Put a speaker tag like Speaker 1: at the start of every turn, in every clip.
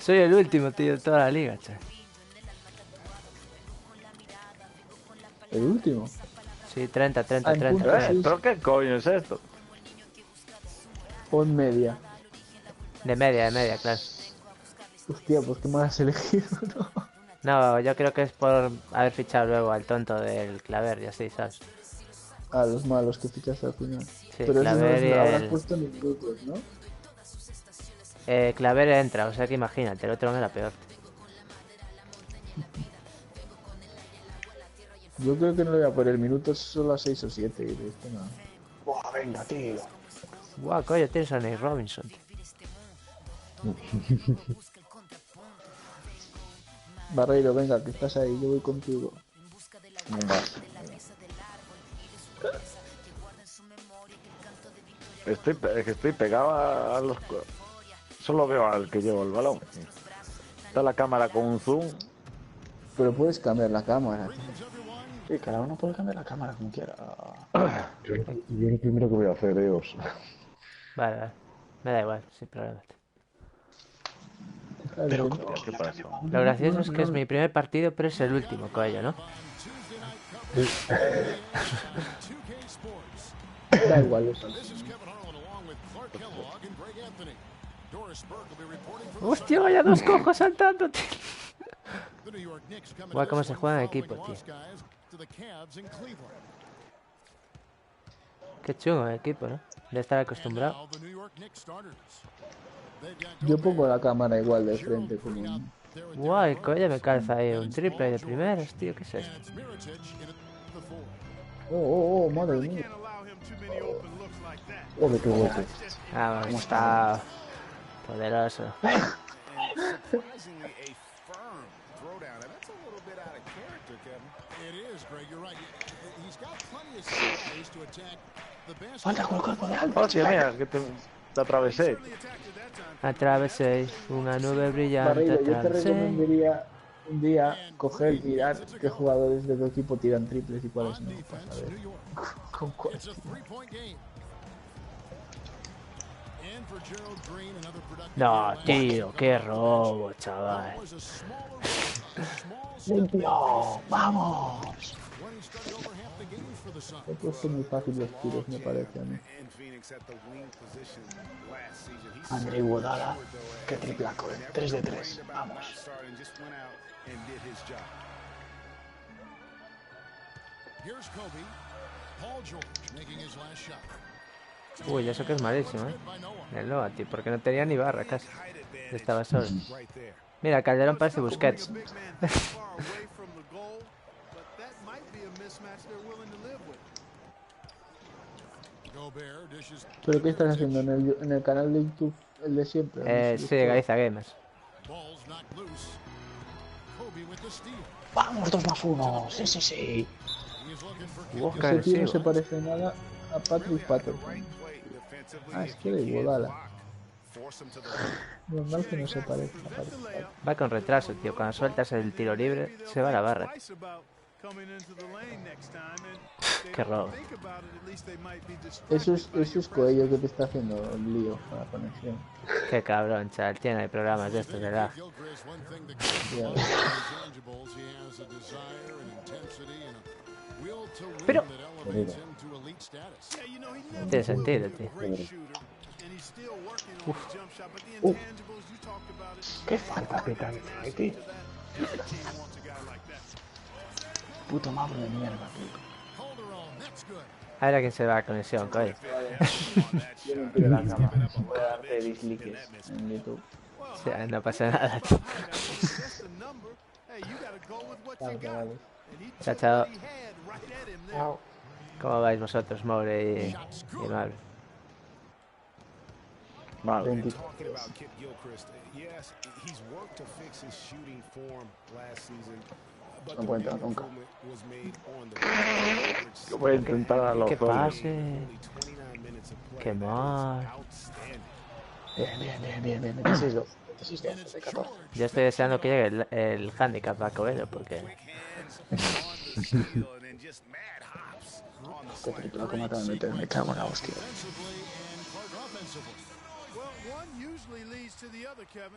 Speaker 1: Soy el último, tío, de toda la liga, che.
Speaker 2: El último.
Speaker 1: Sí, 30, 30,
Speaker 2: En
Speaker 1: 30,
Speaker 2: puntos,
Speaker 1: 30.
Speaker 2: sí.
Speaker 3: ¿Pero qué coño es esto?
Speaker 2: Pon media.
Speaker 1: De media, claro.
Speaker 2: Hostia, pues qué mal has elegido, ¿no?
Speaker 1: No, yo creo que es por haber fichado luego al tonto del Claver y así, ¿sabes?
Speaker 2: A los malos que fichaste al final.
Speaker 1: Sí,
Speaker 2: Pero eso no
Speaker 1: Claver
Speaker 2: los
Speaker 1: y
Speaker 2: habrás
Speaker 1: el...
Speaker 2: puesto ni minutos, ¿no?
Speaker 1: Claver entra, o sea que imagínate, el otro no era peor.
Speaker 2: Yo creo que no le voy a poner minutos solo a 6 o 7 y de esto nada. Buah, venga, tío.
Speaker 1: Guau, coño, tienes a Nate Robinson, tío.
Speaker 2: Barreiro, venga, que estás ahí, yo voy contigo.
Speaker 3: Estoy pegado a los... Solo veo al que lleva el balón. Está la cámara con un zoom.
Speaker 2: Pero puedes cambiar la cámara, tío. Sí, cada uno puede cambiar la cámara como quiera.
Speaker 3: Yo lo primero que voy a hacer es...
Speaker 1: Vale, vale. Me da igual, sin problema.
Speaker 3: Pero, ¿qué pasa?
Speaker 1: Lo gracioso es que es mi primer partido, pero es el último, coño, ¿no?
Speaker 2: Da igual eso.
Speaker 1: Hostia, vaya dos cojos saltando, tío. Guau, cómo se juega en equipo, tío. Qué chungo el equipo, ¿no? De estar acostumbrado.
Speaker 2: Yo pongo la cámara igual de frente como...
Speaker 1: Guay, coño, me calza ahí un triple de primeras, tío, ¿qué es esto?
Speaker 2: Oh, madre mía. Oh, qué golpe.
Speaker 1: Ah, vamos, está poderoso.
Speaker 2: Falta colocar por alto.
Speaker 3: Hostia, mira, que te atravesé.
Speaker 1: Atravesé una nube brillante,
Speaker 2: Barreiro, yo te
Speaker 1: atravesé.
Speaker 2: recomendaría un día coger y mirar qué jugadores de tu equipo tiran triples y cuáles no. Para saber con cuáles.
Speaker 1: No, tío, qué robo, chaval.
Speaker 2: ¡Limpio! ¡Vamos! He puesto muy fácil los tiros, me parece a mí. André Iguodala, qué triplaco, 3 de 3. Vamos.
Speaker 1: Uy, eso que es malísimo, ¿eh? El Loa, tío, porque no tenía ni barra casi. Estaba solo. Mira, Calderón parece Busquets.
Speaker 2: ¿Pero qué estás haciendo en el canal de YouTube, el de siempre?
Speaker 1: Sí, Galiza Gamers.
Speaker 2: ¡Vamos, 2+1! ¡Sí, sí, sí!
Speaker 1: Uf, qué
Speaker 2: Ese tío no
Speaker 1: agresivo.
Speaker 2: se parece nada a Patrick Patterson. Ah, es que era Iguodala. Normal que no se parezca a Patrick Patterson.
Speaker 1: Va con retraso, tío. Cuando sueltas el tiro libre, se va a la barra, tío. Qué robo.
Speaker 2: Eso es Coello que te está haciendo el lío con la conexión.
Speaker 1: Qué cabrón, chaval. Tiene programas de estos de lag.
Speaker 2: Ya.
Speaker 1: Pero... tiene sentido, tío.
Speaker 2: ¡Qué falta que tan tío! Puto magro de mierda, tío.
Speaker 1: A ver a quién se va a conexión, coño.
Speaker 2: Yo no quiero la cama. Voy a darte dislikes en YouTube.
Speaker 1: O sea, no pasa nada, tío.
Speaker 2: Vale.
Speaker 1: Chao, chao.
Speaker 2: Chao.
Speaker 1: ¿Cómo vais vosotros, Moure y Mal?
Speaker 3: Vale.
Speaker 2: 20. No puede entrar nunca.
Speaker 3: Yo voy a intentar a los
Speaker 1: ¡Qué
Speaker 3: dos.
Speaker 1: pase! ¡Qué mal!
Speaker 2: Bien. 26-2. 26-2 de 14.
Speaker 1: Yo estoy deseando que llegue el handicap a Coelho porque...
Speaker 2: Qué triplaco me acaban de meter, me cago en la hostia.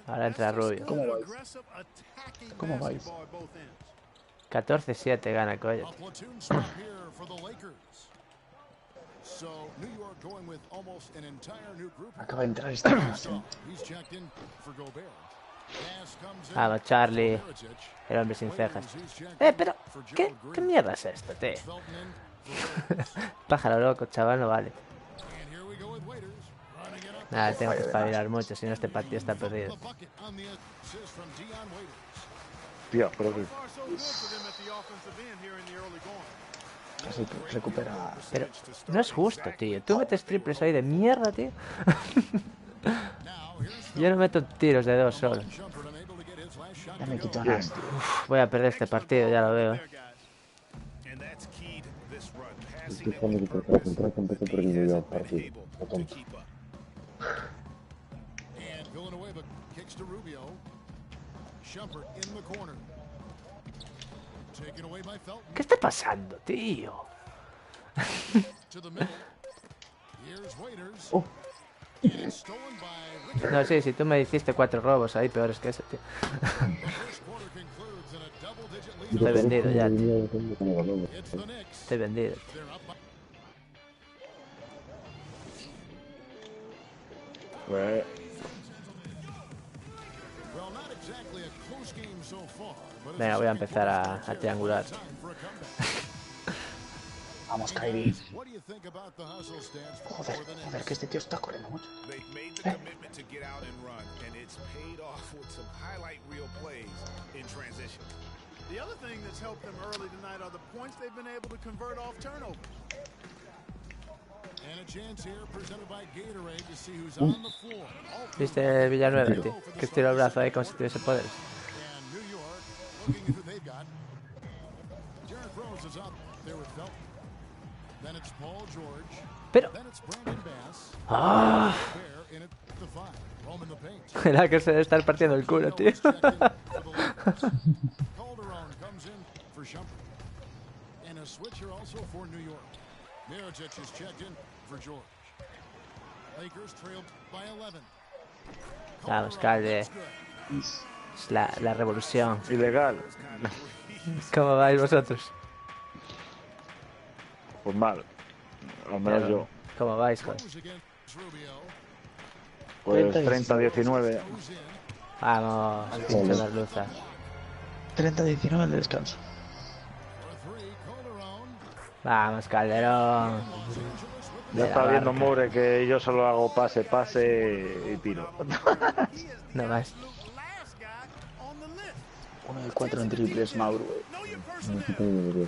Speaker 1: Ahora entra Rubio.
Speaker 2: ¿Cómo vais?
Speaker 1: 14-7 gana Coyote.
Speaker 2: Acaba de entrar esta clase.
Speaker 1: Vamos, Charlie. El hombre sin cejas. Pero... ¿Qué mierda es esto, tío? Pájaro loco, chaval, no vale. Nada, tengo que espabilar mucho, si no este partido está perdido.
Speaker 3: Tío, pero que...
Speaker 2: Casi recupera.
Speaker 1: Pero no es justo, tío. Tú metes triples ahí de mierda, tío. Yo no meto tiros de 2 solo.
Speaker 2: Ya me quito a Nas, tío.
Speaker 1: Voy a perder este partido, ya lo veo.
Speaker 4: Estoy jugando que por concentrar que empecé perdiendo ya el partido. Lo tonto.
Speaker 1: ¿Qué está pasando, tío?
Speaker 2: Oh,
Speaker 1: No, sí, si tú me hiciste 4 robos ahí, peores que ese, tío. Estoy vendido ya, tío. Estoy vendido, tío.
Speaker 3: Pues,
Speaker 1: Venga, voy a empezar a triangular.
Speaker 2: vamos, Kyrie. Joder, que este tío está corriendo mucho.
Speaker 5: The other thing that's helped them early tonight are the points they've been able to convert off turnover. And a chance here presented by Gatorade to see who's on the floor.
Speaker 1: ¿Viste Villanueva, tío? Que estiró el brazo ahí como si tuviese poderes.
Speaker 5: And New York looking at who they've got. Derrick Rose is up there with Felton. Then it's Paul George.
Speaker 1: Pero...
Speaker 5: Then it's Brandon Bass.
Speaker 1: ¡Ah!
Speaker 5: Bear in at the 5. Roam in the paint.
Speaker 1: Era que se debe estar partiendo el culo, tío.
Speaker 5: Calderon comes in for Shumpert. And a switch here also for New York. Mirotic is checked in for George. Lakers trailed by 11.
Speaker 1: Vamos, Calde. Es la revolución.
Speaker 3: ilegal.
Speaker 1: ¿Cómo vais vosotros?
Speaker 3: Pues mal. Al menos yo.
Speaker 1: ¿Cómo vais, joder?
Speaker 5: Rose against Rubio.
Speaker 3: Pues
Speaker 2: 30-19.
Speaker 3: 30-19.
Speaker 5: Who's in?
Speaker 1: Vamos, pincho las luces.
Speaker 2: 30-19 el descanso.
Speaker 5: For 3, Calderon.
Speaker 1: Vamos, Calderón.
Speaker 3: Ya está viendo Moure que yo solo hago pase, pase y tiro.
Speaker 1: No más.
Speaker 5: Last guy on the list.
Speaker 2: 1 de 4 en triples, Mauro.
Speaker 5: Know your personality.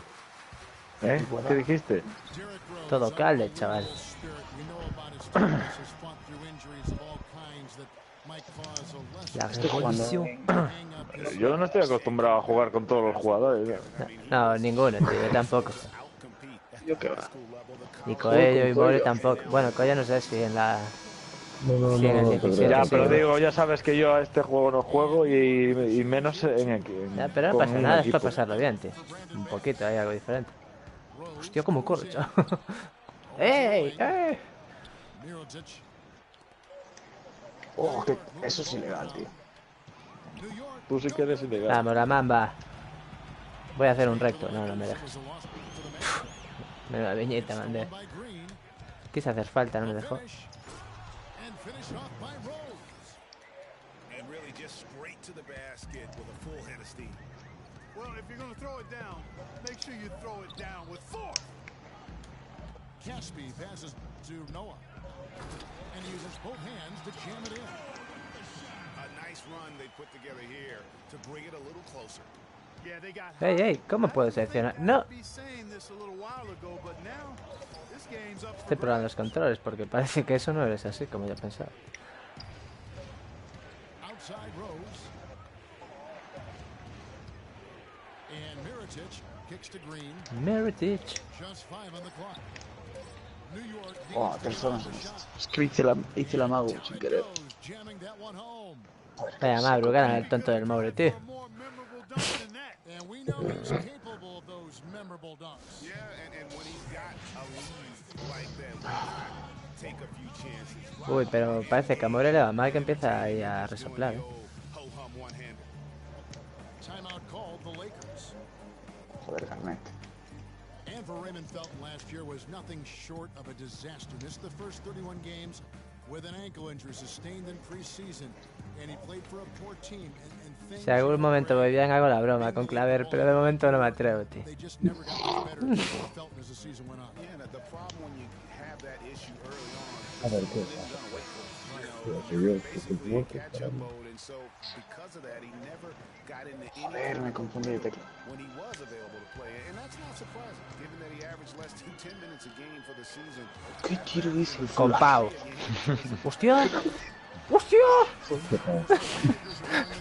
Speaker 3: ¿Eh? ¿Qué dijiste?
Speaker 5: Derrick Rose.
Speaker 1: Todo Calde, chaval.
Speaker 5: Spirit. We know about his toughness, his fought through injuries of all kinds that might cause a lesser
Speaker 1: La
Speaker 2: Estoy jugando.
Speaker 1: revolución.
Speaker 5: hang up his
Speaker 3: Yo no estoy acostumbrado a jugar con todos los jugadores.
Speaker 1: No, ninguno, tío. Yo tampoco.
Speaker 2: Yo qué va.
Speaker 1: Ni Coello y More tampoco. Bueno, Coello no sé si en la... Sí, en el 17,
Speaker 3: Ya,
Speaker 1: sí,
Speaker 3: pero
Speaker 1: ¿no?
Speaker 3: digo, ya sabes que yo a este juego no juego y menos en
Speaker 1: Ya, pero no
Speaker 3: con
Speaker 1: pasa
Speaker 3: un
Speaker 1: nada, es
Speaker 3: equipo.
Speaker 1: para pasarlo bien, tío. Un poquito, hay algo diferente. Hostia, cómo corre, chaval. ¡Ey! ¡Ey!
Speaker 5: Mirotic.
Speaker 2: Oh, que eso es ilegal, tío.
Speaker 5: New York.
Speaker 3: Tú sí que eres ilegal.
Speaker 1: Vamos, la mamba. Voy a hacer un recto. No, no me dejas.
Speaker 5: Was a loss to the man.
Speaker 1: Menuda viñeta, mandé.
Speaker 5: By Green.
Speaker 1: Quise hacer falta, no me dejó.
Speaker 5: Finish. And finish off by Rose.
Speaker 6: And really just straight to the basket with a full head of steam.
Speaker 5: Well, if you're going to throw it down, make sure you throw it down with force. Caspi passes to Noah. And he uses both hands to jam it in.
Speaker 6: A nice run they put together here to bring it a little closer.
Speaker 5: Yeah, they got
Speaker 1: ¡Ey, ey! ¿Cómo puedo seleccionar? ¡No!
Speaker 5: be saying this a little while ago, but now this game's up
Speaker 1: Estoy
Speaker 5: for
Speaker 1: probando los controles porque parece que eso no es así como yo pensaba.
Speaker 5: outside Rose. And Mirotic kicks to Green.
Speaker 1: Meritage.
Speaker 5: Just 5 on the clock. New York
Speaker 2: Oh,
Speaker 5: needs to
Speaker 2: personas.
Speaker 5: drop the shot.
Speaker 2: Es que hice la mago sin querer.
Speaker 5: Rose jamming that one home.
Speaker 1: Vaya Mabru, gana el tonto del Maure, tío.
Speaker 5: More memorable dunks than that. And we know he's capable of those memorable dunks.
Speaker 6: Yeah, and when he's got a lead like that, take a few chances.
Speaker 1: Uy, pero parece que a More le va mal que empieza ahí a resoplar, ¿eh?
Speaker 6: Ho-hum one-handed.
Speaker 5: Timeout called the Lakers.
Speaker 2: Joder, Garnett.
Speaker 5: And for Raymond Felton last year was nothing short of a disaster. Missed the first 31 games with an ankle injury sustained in preseason. And he played for a poor team. And
Speaker 1: Si algún momento voy bien hago la broma con Claver, pero de momento no me atrevo, tío.
Speaker 5: they just never got much better for Felton as the season went on.
Speaker 6: Yeah, the problem when you have that issue early on,
Speaker 4: A ver, ¿qué? Que yo, que estoy
Speaker 6: basically in
Speaker 4: muerto,
Speaker 6: catch-up mode, and so because of that, he never got into any
Speaker 2: Joder, me confundí de tecla.
Speaker 6: when he was available to play, and that's not surprising, given that he averaged less than 10 minutes a game for the season.
Speaker 2: ¿Qué tiro hice? El
Speaker 1: Con
Speaker 2: flash.
Speaker 1: Pau. ¡Hostia! ¡Hostia!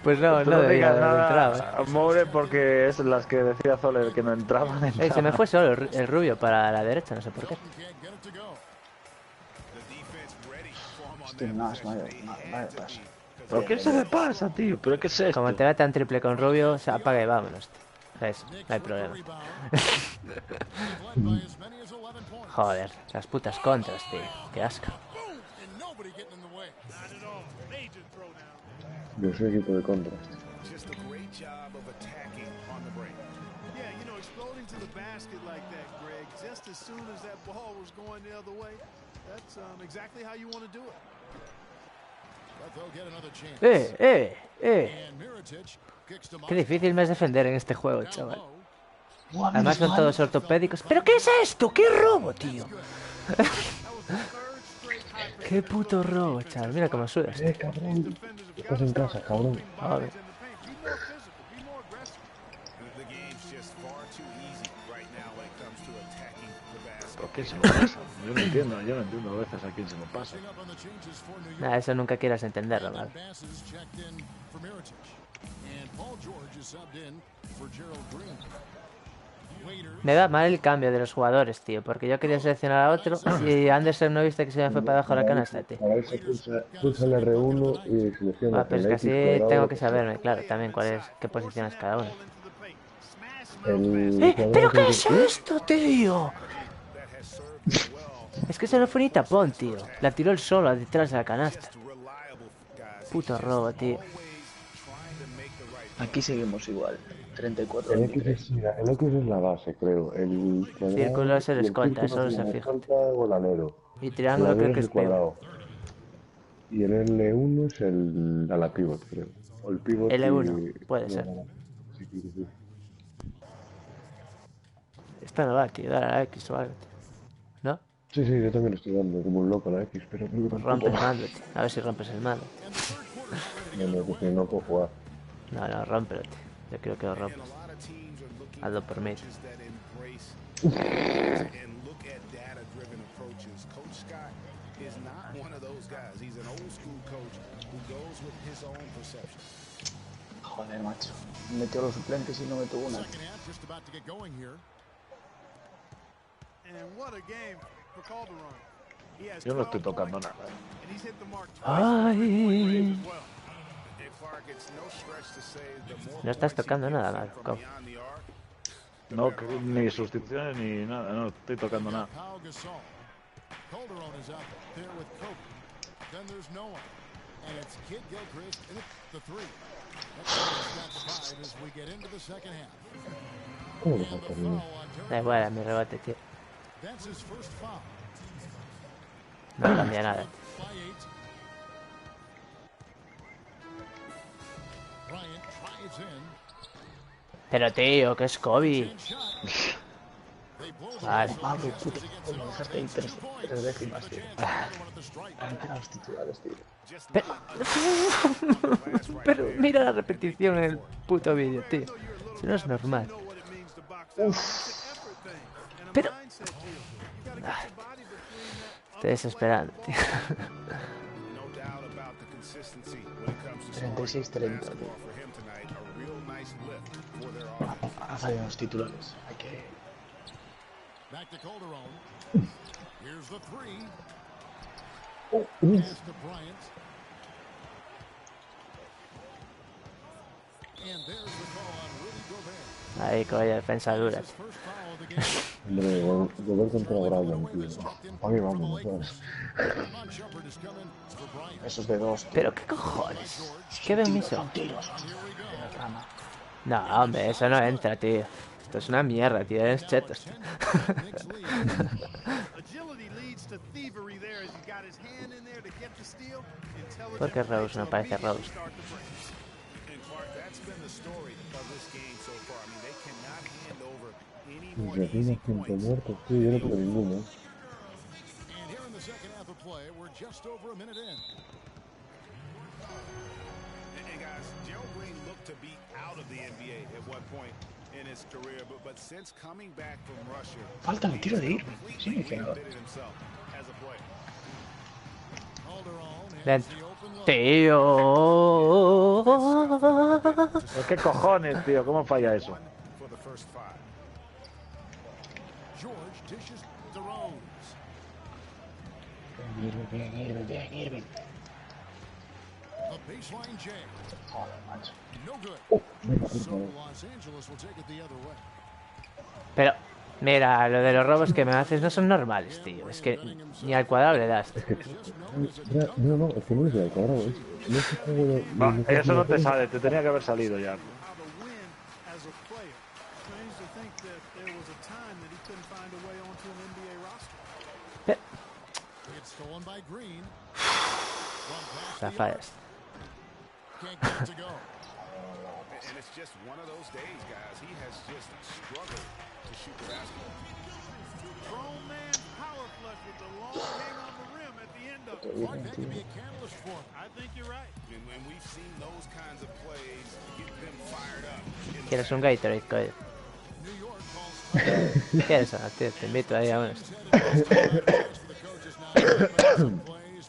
Speaker 1: Pues no,
Speaker 3: Tú
Speaker 1: no
Speaker 3: no
Speaker 1: debía
Speaker 3: digas
Speaker 1: haber entrado,
Speaker 3: nada, Moure, porque es las que decía Zoller que no entraban.
Speaker 1: Se me fue solo el rubio para la derecha, no sé por qué.
Speaker 5: Felton can't get it to go.
Speaker 6: The defense ready for him on
Speaker 2: Hostia,
Speaker 6: that
Speaker 2: no,
Speaker 6: possession.
Speaker 2: vaya pasa.
Speaker 3: ¿Pero qué se le pasa, tío? ¿Pero qué es esto?
Speaker 1: Como te metan triple con rubio, se apaga y vámonos, tío. Eso, no hay problema.
Speaker 5: Rebound. They've led by as many as 11 points.
Speaker 1: Joder, las putas contras, tío. Qué asco.
Speaker 5: Boom! And nobody getting in the way. Not at all. Major throwdown.
Speaker 4: Yo soy equipo de contras.
Speaker 6: Just a great job of attacking on the break.
Speaker 7: Yeah, you know, exploding to the basket like that, Greg, just as soon as that ball was going the other way, that's exactly how you want to do it.
Speaker 5: But they'll get another chance.
Speaker 1: And
Speaker 5: Mirotic kicks to
Speaker 1: Qué difícil me es defender en este juego,
Speaker 5: down
Speaker 1: chaval.
Speaker 5: low.
Speaker 2: Buah,
Speaker 1: Además
Speaker 2: menos
Speaker 1: son todos ortopédicos. ¿Pero qué es esto? ¡Qué robo, tío! ¡Qué puto robo, chaval! Mira cómo sudas.
Speaker 4: Cabrón. Estás en casa, cabrón.
Speaker 1: Joder.
Speaker 6: The game's just far too easy right now when it comes to attacking the basket.
Speaker 3: ¿Por qué se lo pasa? Yo no entiendo a veces a quién se lo pasa.
Speaker 5: Up on the changes for New York.
Speaker 1: Nah, eso nunca quieras entenderlo, mal.
Speaker 5: Bass is checked in for Mirotic. And Paul George is subbed in for Gerald Green. Waiters.
Speaker 1: Me da mal el cambio de los jugadores, tío, porque yo quería seleccionar a otro y Anderson no viste que se me fue para abajo la canasta, tío.
Speaker 4: Para eso pulsa el R1 y selecciona
Speaker 1: Ah, pero es
Speaker 4: el
Speaker 1: que
Speaker 4: X
Speaker 1: así
Speaker 4: cuadrado.
Speaker 1: tengo que saberme, claro, también qué posición es cada uno.
Speaker 4: El cuadrado
Speaker 1: ¿Pero qué
Speaker 4: que-
Speaker 1: es esto, tío? Es que se no fue ni tapón, tío. La tiró el solo detrás de la canasta.
Speaker 6: Reliable guys.
Speaker 1: Puto robo, tío.
Speaker 2: Aquí seguimos igual. 34
Speaker 4: El X
Speaker 2: 23.
Speaker 4: es, mira, el X es la base, creo. El cuadrado
Speaker 1: Círculo es el
Speaker 4: y el
Speaker 1: escolta,
Speaker 4: círculo
Speaker 1: eso se
Speaker 4: tiene
Speaker 1: fija.
Speaker 4: escolta o el alero.
Speaker 1: Y
Speaker 4: El
Speaker 1: triángulo
Speaker 4: alero
Speaker 1: creo
Speaker 4: es
Speaker 1: que
Speaker 4: el
Speaker 1: es pivot.
Speaker 4: cuadrado. Y el L1 es el ala pivot, creo. O el pivot
Speaker 1: L1,
Speaker 4: y-
Speaker 1: puede ser.
Speaker 4: Sí, sí, sí.
Speaker 1: Esto no va, tío. Dale a la X o algo, tío. ¿No?
Speaker 4: Sí, sí, yo también estoy dando como un loco a la X, pero
Speaker 1: Pues rompe el mando, tío. A ver si rompes el mando.
Speaker 4: no, que no puedo jugar.
Speaker 1: No, no, rómpelo, tío. Yo creo que lo rompes.
Speaker 6: A lot of teams are looking
Speaker 1: Hazlo por mí.
Speaker 6: coaches that embrace and look at data-driven approaches. Coach Scott is not one of those guys. He's an old-school coach who goes with his own perception.
Speaker 2: Joder, macho. Metió los suplentes y no me tuvo una.
Speaker 5: Second half just about to get going here.
Speaker 7: And what a game for Calderon. He has
Speaker 3: Yo no estoy
Speaker 7: 12
Speaker 3: tocando
Speaker 7: points,
Speaker 3: nada.
Speaker 7: and he's hit the mark twice
Speaker 1: Ay.
Speaker 7: as well.
Speaker 6: And Clark, it's no stretch to say the more
Speaker 1: No estás
Speaker 6: points he
Speaker 1: tocando
Speaker 6: gives
Speaker 1: nada,
Speaker 6: up
Speaker 1: mal,
Speaker 6: from
Speaker 1: Cobb.
Speaker 6: beyond the arc,
Speaker 3: No, ni sustituciones ni nada, no estoy tocando nada.
Speaker 5: Pau Gasol. Calderon is out there with Kobe. Then there's no one. And it's Kid Gilchrist in the three. That's five as we get into the second half.
Speaker 4: ¿Cómo le
Speaker 5: And
Speaker 4: falta
Speaker 5: the
Speaker 4: a
Speaker 5: foul
Speaker 4: mí?
Speaker 5: on
Speaker 1: Da
Speaker 5: Terry.
Speaker 1: igual a mi rebote, tío.
Speaker 5: That's his first foul.
Speaker 1: No cambia nada.
Speaker 5: By 8. Bryant drives in.
Speaker 1: Pero, tío, que es Kobe.
Speaker 5: And shot. They blow the
Speaker 1: Vale.
Speaker 2: Pablo, puto. Me dejaste ahí tres décimas, tío. Han quedado los titulares, tío.
Speaker 1: Pero mira la repetición en el puto vídeo, tío. Si no es normal.
Speaker 7: Know what it means to box out. It's an effort thing and a
Speaker 1: Pero-
Speaker 7: mindset deal. You gotta get your body between that.
Speaker 1: Estoy desesperado, tío.
Speaker 6: no doubt about the consistency when it comes to scoring
Speaker 2: 36-30,
Speaker 6: basketball for him tonight. A real nice lift for their offense.
Speaker 2: Han salido los titulares. Hay que.
Speaker 5: Back to Calderon. Here's the three.
Speaker 4: Oh,
Speaker 5: Pass to Bryant. And there's the call on Rudy
Speaker 1: Ahí, coño, defensa dura.
Speaker 4: Hombre, Gobert contra Brian, tío. ¿Para qué vamos, sabes?
Speaker 2: Eso es de dos, tío.
Speaker 1: Pero qué cojones. ¿Qué permiso?
Speaker 2: Son tiros. De rama.
Speaker 1: No, hombre, eso no entra, tío. Esto es una mierda, tío. Eres chetos, tío. ¿Por qué Rose no parece Rose?
Speaker 4: Desde aquí unos 100 muertos, tío. Yo no tengo ninguno.
Speaker 6: And guys, Gerald Green looked to be out of the NBA at one point in his career, but since coming back from Russia,
Speaker 2: Falta el tiro de Irving. Sí,
Speaker 6: he
Speaker 2: que no.
Speaker 6: reinvented himself as a player.
Speaker 1: Dentro. Tío.
Speaker 3: Pero ¿qué cojones, tío? ¿Cómo falla eso?
Speaker 6: For the first five.
Speaker 5: George dishes to Rose.
Speaker 2: Irving.
Speaker 5: A baseline jam.
Speaker 2: Joder, macho.
Speaker 5: No good. So Los Angeles will take it the other way.
Speaker 1: Pero, mira, lo de los robos que me haces no son normales, tío. Es que ni al cuadrado le das.
Speaker 4: No, es que no es de cuadrado. No es que juego de...
Speaker 3: No, eso no te sale, te tenía que haber salido ya.
Speaker 7: How to win as a player. Strange to think that there was a time that he couldn't find a way onto an NBA roster.
Speaker 5: It's stolen by Green.
Speaker 1: La fallas.
Speaker 5: Can't get it to go.
Speaker 6: And it's just one of those days, guys. He has just struggled to shoot the basketball.
Speaker 7: Grown man power flush with the long hang on the rim at the end of it.
Speaker 5: Clark, that could be a catalyst for him.
Speaker 7: I think you're right.
Speaker 6: And when we've seen those kinds of plays get them fired up.
Speaker 1: ¿Quieres un Gatorade, coño?
Speaker 5: New York calls
Speaker 1: ¿Quieres uno, tío? Te invito ahí a unos.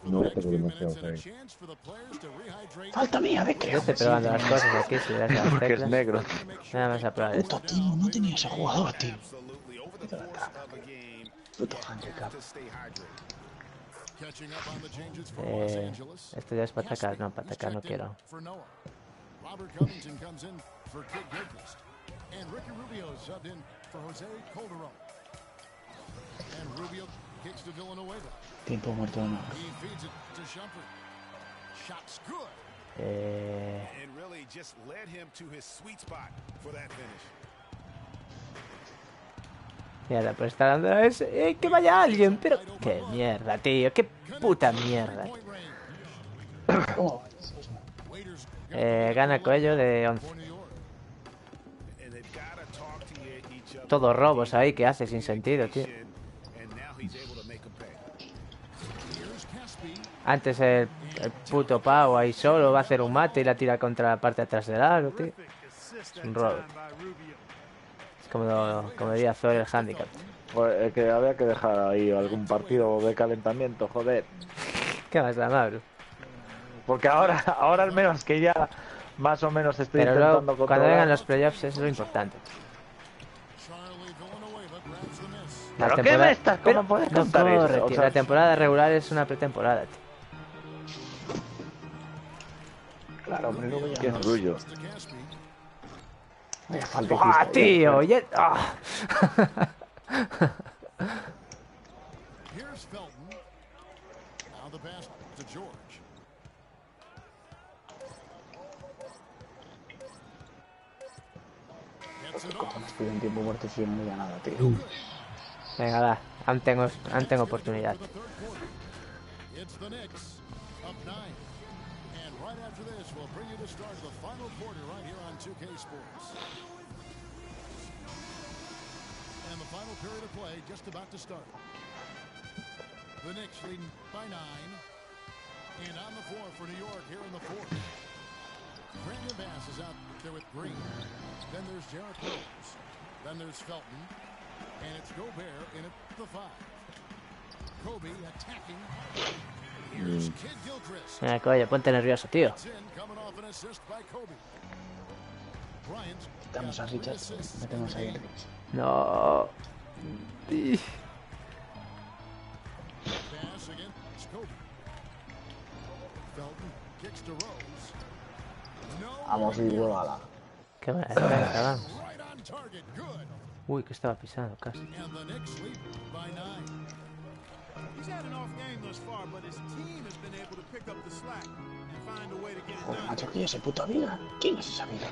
Speaker 4: No, pero demasiado ahí.
Speaker 2: Falta mía, ve que
Speaker 1: Yo estoy probando las cosas aquí, si le das a las
Speaker 3: Porque es
Speaker 1: teclas.
Speaker 3: negro.
Speaker 1: Nada más a probar esto.
Speaker 2: Puta, tío, no tenía ese jugador, tío.
Speaker 6: Absolutely over the course of a game.
Speaker 2: Puto handicap.
Speaker 6: To stay hydrated.
Speaker 5: catching up on the changes for Los Angeles.
Speaker 1: Esto ya es para atacar, no, para atacar no quiero.
Speaker 5: For Noah. Robert Covington comes in for Kid Gilchrist. And Ricky Rubio is subbed in for Jose Calderon. And Rubio kicks to Villanueva.
Speaker 2: Tiempo muerto de nuevo.
Speaker 5: He feeds it to Shumpert. Shot's good.
Speaker 6: And really just led him to his sweet spot for that finish.
Speaker 1: Mierda, pues está dando a ese. ¡Que vaya alguien! Pero. ¡Qué mierda, tío! ¡Qué puta mierda!
Speaker 2: Oh,
Speaker 1: Gana Coello de 11.
Speaker 6: And they've got to talk to each other.
Speaker 1: Todos robos ahí que hace sin sentido, tío.
Speaker 6: And now he's able to make them pay.
Speaker 1: Antes el puto pavo ahí solo va a hacer un mate y la tira contra la parte de atrás del aro, tío. Es un robo. Es como diría Zoe el handicap.
Speaker 3: Pues que había que dejar ahí algún partido de calentamiento, joder.
Speaker 1: ¿Qué más da, Mauro?
Speaker 3: Porque ahora al menos que ya más o menos estoy
Speaker 1: Pero
Speaker 3: intentando
Speaker 1: luego,
Speaker 3: controlar.
Speaker 1: cuando vengan los playoffs, eso es lo importante. La
Speaker 3: ¿Pero qué
Speaker 1: temporada-
Speaker 3: me estás?
Speaker 1: Pero
Speaker 3: ¿Cómo puedes
Speaker 1: no
Speaker 3: contar
Speaker 1: corre,
Speaker 3: eso? O
Speaker 1: tío.
Speaker 3: sea,
Speaker 1: La temporada regular es una pretemporada, tío.
Speaker 2: claro, hombre, luego ya
Speaker 3: qué
Speaker 2: no.
Speaker 3: orgullo.
Speaker 2: Vaya falta
Speaker 1: ¡Ah,
Speaker 2: hiciste,
Speaker 1: tío! Ya- ¡Ah!
Speaker 5: Here's Felton. Now the pass to George. Gets it off.
Speaker 2: Cojones, tío, en tiempo muerto si yo no veía nada, tío.
Speaker 1: Venga, va. Aún tengo oportunidad.
Speaker 5: The third quarter. It's the Knicks up 9. And right after this, we'll bring you the start of the final quarter right here on 2K Sports. And the final period of play just about to start. The Knicks leading by 9. And on the floor for New York here in the fourth. Brandon Bass is out there with Green. Then there's Jarrett Rose. Then there's Felton. And it's Gobert in at the 5. Kobe attacking. Here's Kid Gilchrist.
Speaker 1: Venga, Coello, ponte nervioso, tío.
Speaker 5: It's in, coming off an assist by Kobe. Bryant.
Speaker 2: Quitamos a Richards, metemos ahí en Rich.
Speaker 1: No. Sí.
Speaker 5: Pass against Kobe. Felton kicks to Rose. No.
Speaker 2: Vamos, y vuelva.
Speaker 1: Qué buena defensa, vamos.
Speaker 5: Right on target. Good.
Speaker 1: Uy, que estaba pisando casi.
Speaker 5: And the Knicks lead by 9.
Speaker 7: He's had an off game thus far, but his team has been able to pick up the slack and find a way to get it
Speaker 2: Joder,
Speaker 7: done.
Speaker 2: macho, ¿quién es ese puto Vila? ¿Quién es esa Vila?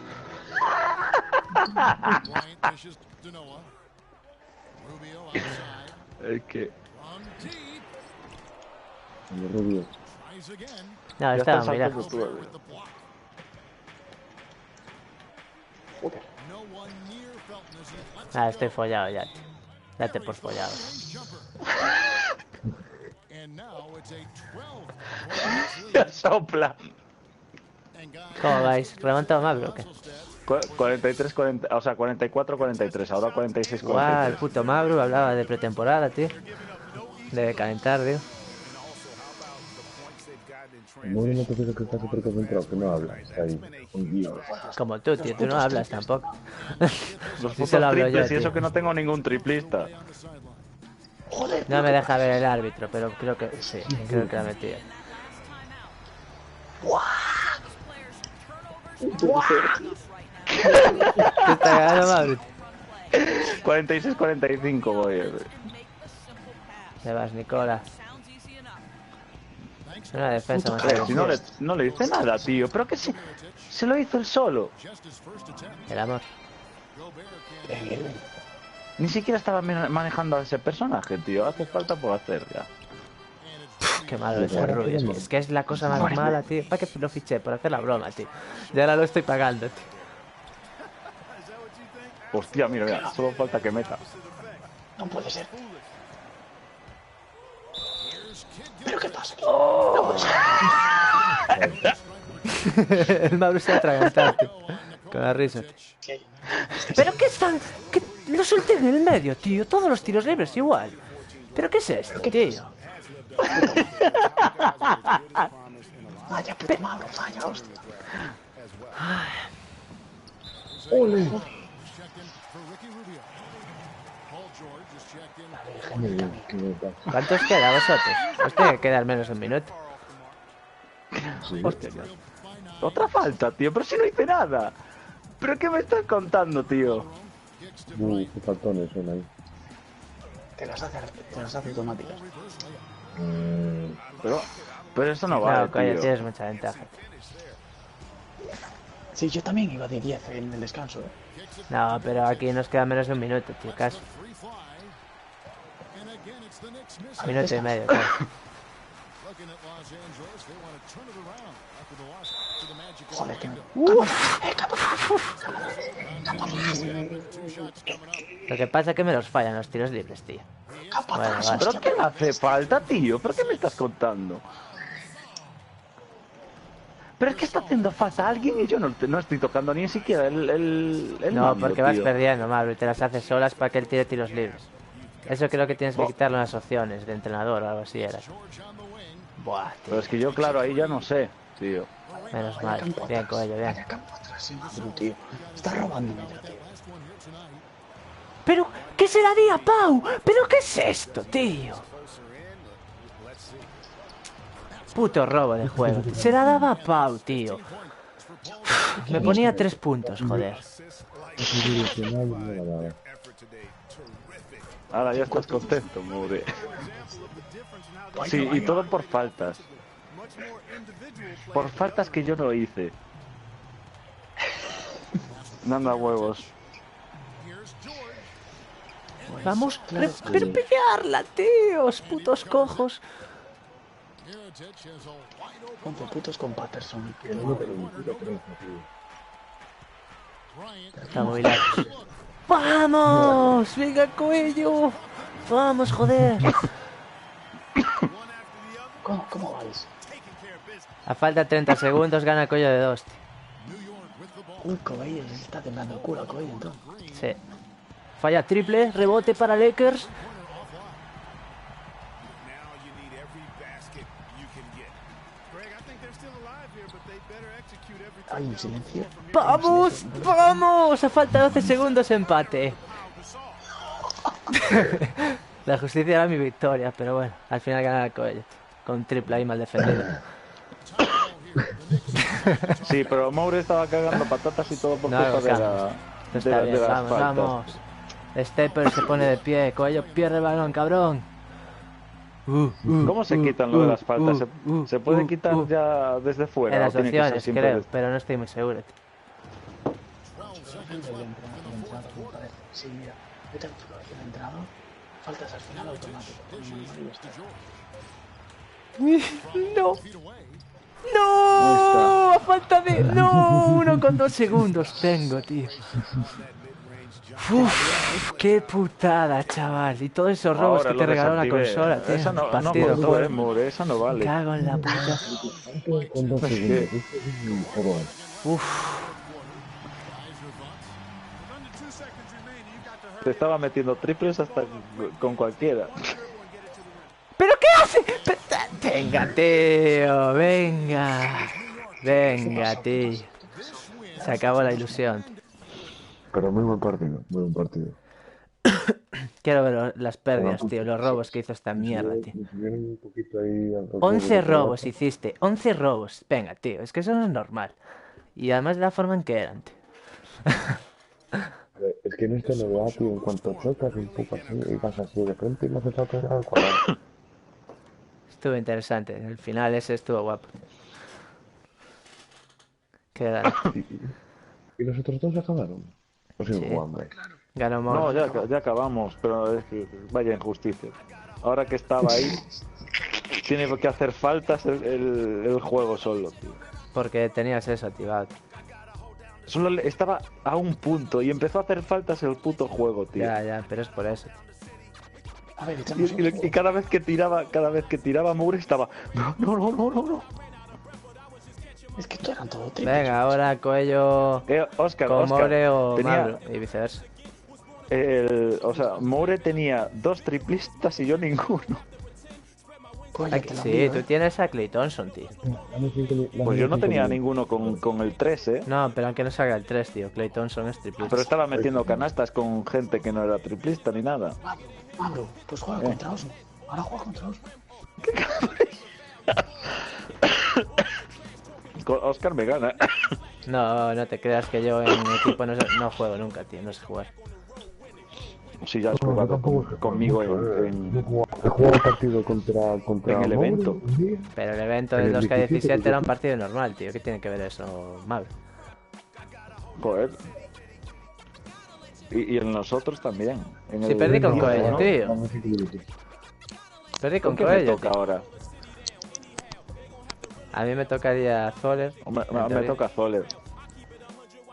Speaker 5: Bryant dishes to Noah. Rubio outside.
Speaker 3: Es que...
Speaker 5: From deep.
Speaker 4: El rubio.
Speaker 5: Tries again.
Speaker 1: No,
Speaker 3: Ya
Speaker 1: estaba
Speaker 3: está
Speaker 1: mira.
Speaker 3: saltando tú,
Speaker 5: With the block.
Speaker 2: Joder.
Speaker 5: No one near Felton as he lets
Speaker 1: Ah,
Speaker 5: it
Speaker 1: estoy
Speaker 5: go.
Speaker 1: follado ya, tío. Date por follado.
Speaker 5: Range jumper. And now it's a 12 lead.
Speaker 3: Sopla.
Speaker 5: And guys,
Speaker 1: ¿Cómo vais? ¿Remontado más, bro? ¿Qué?
Speaker 3: 43, 40, o sea, 44, 43, ahora 46,
Speaker 1: Guau, el
Speaker 3: 43.
Speaker 1: puto Mabru hablaba de pretemporada, tío. De calentar, tío.
Speaker 4: El móvil no te dice que está súper concentrado, que no habla. Está ahí, hundido.
Speaker 1: Como tú, tío. Tú no hablas tampoco.
Speaker 3: Los
Speaker 1: Sí
Speaker 3: putos
Speaker 1: se lo hablo yo,
Speaker 3: triples y
Speaker 1: tío.
Speaker 3: eso que no tengo ningún triplista.
Speaker 1: No me deja ver el árbitro, pero creo que sí. Creo que la metí. ¿Qué está ganando Mabru?
Speaker 3: 46, 45 voy.
Speaker 1: Te vas, Nicola. Una defensa más
Speaker 3: Si no le hice nada, tío. Pero que se lo hizo él solo.
Speaker 1: el amor.
Speaker 3: Ni siquiera estaba manejando a ese personaje, tío. Hace falta por hacer ya.
Speaker 1: Qué malo es el Rubio. Es que es la cosa más mala, tío. ¿Para qué lo fiché? Por hacer la broma, tío. Y ahora lo estoy pagando, tío.
Speaker 3: Hostia, mira, mira. Solo falta que meta.
Speaker 2: No puede ser. ¿Pero qué pasa?
Speaker 1: El Mauro se ha atragantado, tío. Con la risa. ¿Pero qué están? ¿Qué? Lo solté en el medio, tío. Todos los tiros libres igual. ¿Pero qué es esto, tío?
Speaker 2: Vaya puta Mauro, vaya, hostia.
Speaker 4: ¡Ole!
Speaker 5: Checked in for Ricky Rubio. Paul George is checked in.
Speaker 4: Qué verdad.
Speaker 1: ¿Cuántos queda vosotros? Os tiene que quedar menos de un minuto.
Speaker 3: Hostia, ya. Otra falta, tío. Pero si no hice nada. ¿Pero qué me estás contando, tío?
Speaker 4: Qué faltones son ahí.
Speaker 2: Te las hace automáticas.
Speaker 3: Pero eso no vale,
Speaker 1: No, coño,
Speaker 3: tío.
Speaker 1: tienes mucha ventaja.
Speaker 2: Sí, yo también iba de 10 en el descanso,
Speaker 1: No, pero aquí nos queda menos de un minuto, tío. Casi.
Speaker 5: Free fly. And again, it's the Knicks missing.
Speaker 1: Minuto y medio, claro.
Speaker 5: Looking at Los Angeles, they want to turn it around after the loss to the Magic.
Speaker 2: Joder, que me...
Speaker 5: Two shots coming up.
Speaker 1: Lo que pasa es que me los fallan los tiros libres, tío. Bueno, vale.
Speaker 3: ¿Pero qué le hace falta, tío? ¿Pero qué me estás contando? Pero es que está haciendo falta a alguien y yo no estoy tocando ni siquiera el
Speaker 1: No,
Speaker 3: mando,
Speaker 1: porque vas
Speaker 3: tío.
Speaker 1: perdiendo, Mauro, y te las haces solas para que él tire tiros libres. Eso creo que tienes que quitarle unas opciones de entrenador o algo así era. Buah,
Speaker 3: Pero
Speaker 1: tío.
Speaker 3: es que yo, claro, ahí ya no sé, tío.
Speaker 1: Menos mal. Bien, Coello, bien.
Speaker 2: Vaya campo atrás, Mauro, tío. Está robándome ya, tío.
Speaker 1: ¿Pero qué se la di a Pau? ¿Pero qué es esto, tío? Puto robo de juego. Se la daba a Pau, tío. Me ponía 3 puntos, joder.
Speaker 3: Ahora ya estás contento, mure. Sí, y todo por faltas. Por faltas que yo no hice. Nada huevos.
Speaker 1: Vamos, pero pillarla, tíos, putos cojos.
Speaker 2: Ponte putos con Patterson.
Speaker 1: Está muy largo. ¡Vamos! ¡Venga, Coello! ¡Vamos, joder!
Speaker 2: ¿Cómo vais?
Speaker 1: A falta de 30 segundos gana Coello de 2, tío.
Speaker 2: Uy, Coello, se está temblando el culo a Coello, entonces.
Speaker 1: Sí. Falla triple, rebote para Lakers.
Speaker 2: Hay un silencio.
Speaker 1: ¡Vamos! ¡Vamos! A falta de 12 segundos empate. La justicia era mi victoria, pero bueno, al final gana el Coello, tío. Con triple ahí mal defendido.
Speaker 3: Sí, pero Moure estaba cagando patatas y todo por
Speaker 1: No,
Speaker 3: culpa de
Speaker 1: Carlos. Está bien,
Speaker 3: las
Speaker 1: vamos,
Speaker 3: faltas.
Speaker 1: vamos. Stepper se pone de pie, Coello pierde el balón, cabrón.
Speaker 3: ¿Cómo se quitan lo de las faltas? ¿Se puede quitar ya desde fuera?
Speaker 1: En
Speaker 3: ¿O
Speaker 1: las
Speaker 3: tiene que ser
Speaker 1: opciones,
Speaker 3: siempre
Speaker 1: creo,
Speaker 3: desde-
Speaker 1: pero no estoy muy seguro.
Speaker 2: Sí, mira, vete a tu cabeza de entrada, faltas al final automático.
Speaker 1: No. No, a falta de... No, 1,2 segundos tengo, tío. Uf, qué putada, chaval. Y todos esos robos
Speaker 3: Ahora
Speaker 1: que
Speaker 3: lo
Speaker 1: te regaló la
Speaker 3: desactivé.
Speaker 1: consola, tío.
Speaker 3: Esa no
Speaker 1: Partido,
Speaker 3: contó,
Speaker 1: joder.
Speaker 3: Moure, esa no
Speaker 1: Me
Speaker 3: vale.
Speaker 1: cago en la puta.
Speaker 4: Con 2 segundos. Esto es un juego.
Speaker 1: Uf.
Speaker 3: Te estaba metiendo triples hasta con cualquiera.
Speaker 1: ¿Pero qué hace? Venga, tío, venga. Venga, tío. Se acabó la ilusión, tío.
Speaker 4: Pero muy buen partido, muy buen partido.
Speaker 1: Quiero ver las pérdidas, tío, los robos que hizo esta mierda, tío.
Speaker 4: Me subieron un poquito ahí al
Speaker 1: 11 robos hiciste, 11 robos. Venga, tío, es que eso no es normal. Y además de la forma en que eran, tío.
Speaker 4: Es que en este NBA, tío, en cuanto chocas un poco así y vas así de frente y no hace falta ir al cuadrado.
Speaker 1: Estuvo interesante, el final ese estuvo guapo. ¿Qué ganó?
Speaker 4: ¿Y los otros dos acabaron? O siguen
Speaker 1: Sí.
Speaker 4: jugando.
Speaker 1: Ganó
Speaker 3: No,
Speaker 1: Moore.
Speaker 3: ya acabamos, pero es que vaya injusticia. Ahora que estaba ahí, tiene que hacer faltas el juego solo, tío.
Speaker 1: Porque tenías eso activado.
Speaker 3: Solo estaba a un punto y empezó a hacer faltas el puto juego, tío.
Speaker 1: Ya, pero es por eso.
Speaker 2: A ver,
Speaker 3: Y cada vez que tiraba Moore estaba no.
Speaker 2: Es que eran todo triples.
Speaker 1: Venga, ahora Coello
Speaker 3: Oscar,
Speaker 1: con Moore o
Speaker 3: tenía
Speaker 1: Magro y viceversa.
Speaker 3: Moure tenía 2 triplistas y yo ninguno.
Speaker 1: Sí, tú tienes a Clay Thompson, tío.
Speaker 3: Pues yo no tenía ninguno con el 3,
Speaker 1: No, pero aunque no salga el 3, tío. Clay Thompson es triplista.
Speaker 3: Pero estaba metiendo canastas con gente que no era triplista ni nada.
Speaker 2: Magro, pues juega contra Osmo. Ahora juega contra Osmo.
Speaker 3: Oscar me gana.
Speaker 1: No te creas que yo en equipo no juego nunca, tío. No sé jugar.
Speaker 3: Si ya has jugado conmigo en
Speaker 4: He jugado partido contra
Speaker 3: en el
Speaker 4: Moure
Speaker 3: evento.
Speaker 4: un día.
Speaker 1: Pero el evento del
Speaker 4: En el
Speaker 1: 2K17 era un partido normal, tío. ¿Qué tiene que ver eso, Magro?
Speaker 3: Joder. Y en nosotros también. En
Speaker 1: Sí,
Speaker 3: el
Speaker 1: perdí con
Speaker 3: evento,
Speaker 1: Coello,
Speaker 3: ¿no?
Speaker 1: tío.
Speaker 4: Vamos 5 minutos.
Speaker 1: Perdí con
Speaker 3: ¿Qué me
Speaker 1: Coello,
Speaker 3: toca
Speaker 1: tío.
Speaker 3: ahora?
Speaker 1: A mí me tocaría Zoller.
Speaker 3: Me toca Zoller.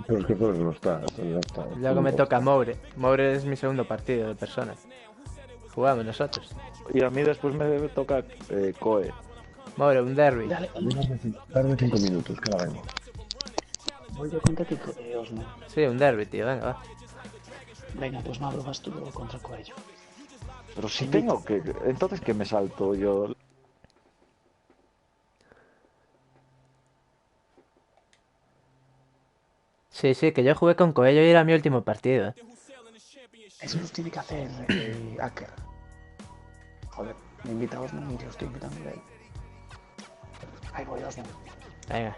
Speaker 4: Pero es que todo no está. Ya está.
Speaker 1: Luego me toca Moure. Moure es mi segundo partido de persona. Jugamos nosotros.
Speaker 3: Y a mí después me toca Coe.
Speaker 1: Moure, un derby.
Speaker 4: Darme 5 minutos, cada vez.
Speaker 2: Voy yo contra ti, Osmo.
Speaker 1: Sí, un derby, tío. Venga, va.
Speaker 2: Venga, pues Magro, vas tú luego contra Coello.
Speaker 3: Pero si tengo que... Entonces, ¿qué me salto yo?
Speaker 1: Sí, que yo jugué con Coello y era mi último partido, ¿eh?
Speaker 2: Eso nos tiene que hacer Acker. Joder, me invita a Osmo y yo estoy invitando a él. Ahí voy, Osmo.
Speaker 1: Venga.